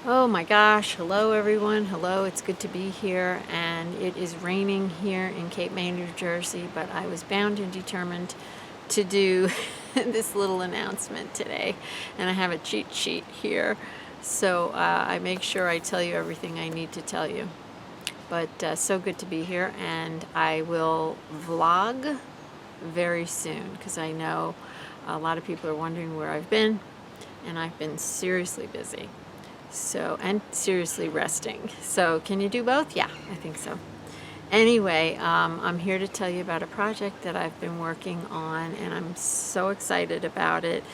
Oh my gosh, hello everyone. Hello, it's good to be here, and it is raining here in Cape May, New Jersey, but I was bound and determined to do this little announcement today, and I have a cheat sheet here, so I make sure I tell you everything I need to tell you. But so good to be here, and I will vlog very soon because I know a lot of people are wondering where I've been, and I've been seriously busy. So, and seriously resting. So, can you do both? Yeah, I think so. Anyway, I'm here to tell you about a project that I've been working on, and I'm so excited about it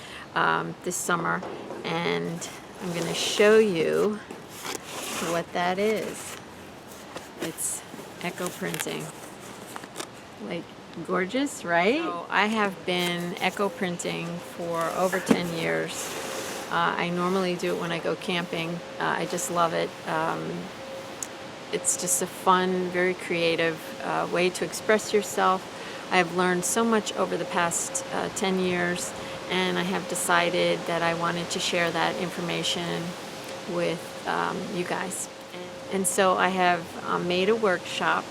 this summer. And I'm going to show you what that is. It's Ecoprinting. Like, gorgeous, right? So I have been Ecoprinting for over 10 years. I normally do it when I go camping. I just love it. It's just a fun, very creative way to express yourself. I have learned so much over the past 10 years, and I have decided that I wanted to share that information with you guys. And so I have made a workshop,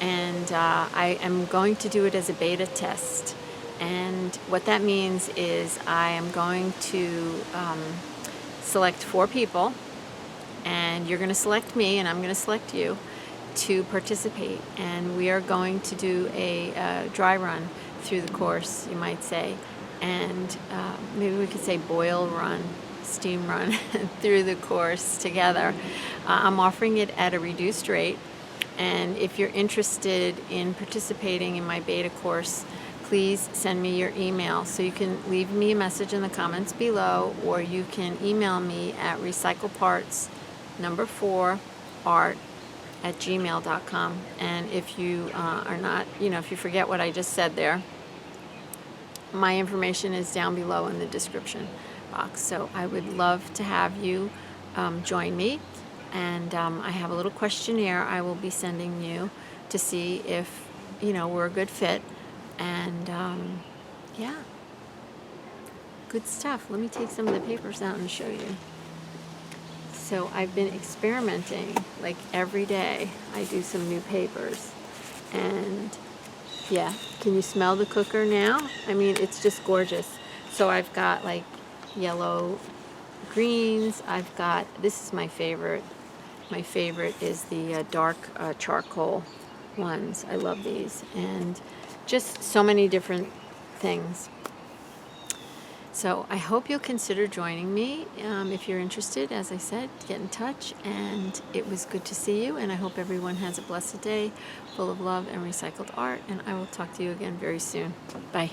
and I am going to do it as a beta test. And what that means is I am going to select 4 people, and you're going to select me, and I'm going to select you to participate. And we are going to do a dry run through the course, you might say, and maybe we could say boil run, steam run through the course together. I'm offering it at a reduced rate, and if you're interested in participating in my beta course, please send me your email. So you can leave me a message in the comments below, or you can email me at recycleparts4art@gmail.com. And if you are not, if you forget what I just said there, my information is down below in the description box. So I would love to have you join me. And I have a little questionnaire I will be sending you to see if, we're a good fit. And yeah, good stuff. Let me take some of the papers out and show you. So I've been experimenting, like every day I do some new papers. And yeah, can you smell the cooker now? I mean, it's just gorgeous. So I've got like yellow greens. I've got, this is my favorite. My favorite is the dark charcoal ones. I love these. And just so many different things. So I hope you'll consider joining me. If you're interested, as I said, get in touch. And it was good to see you. And I hope everyone has a blessed day full of love and recycled art. And I will talk to you again very soon. Bye.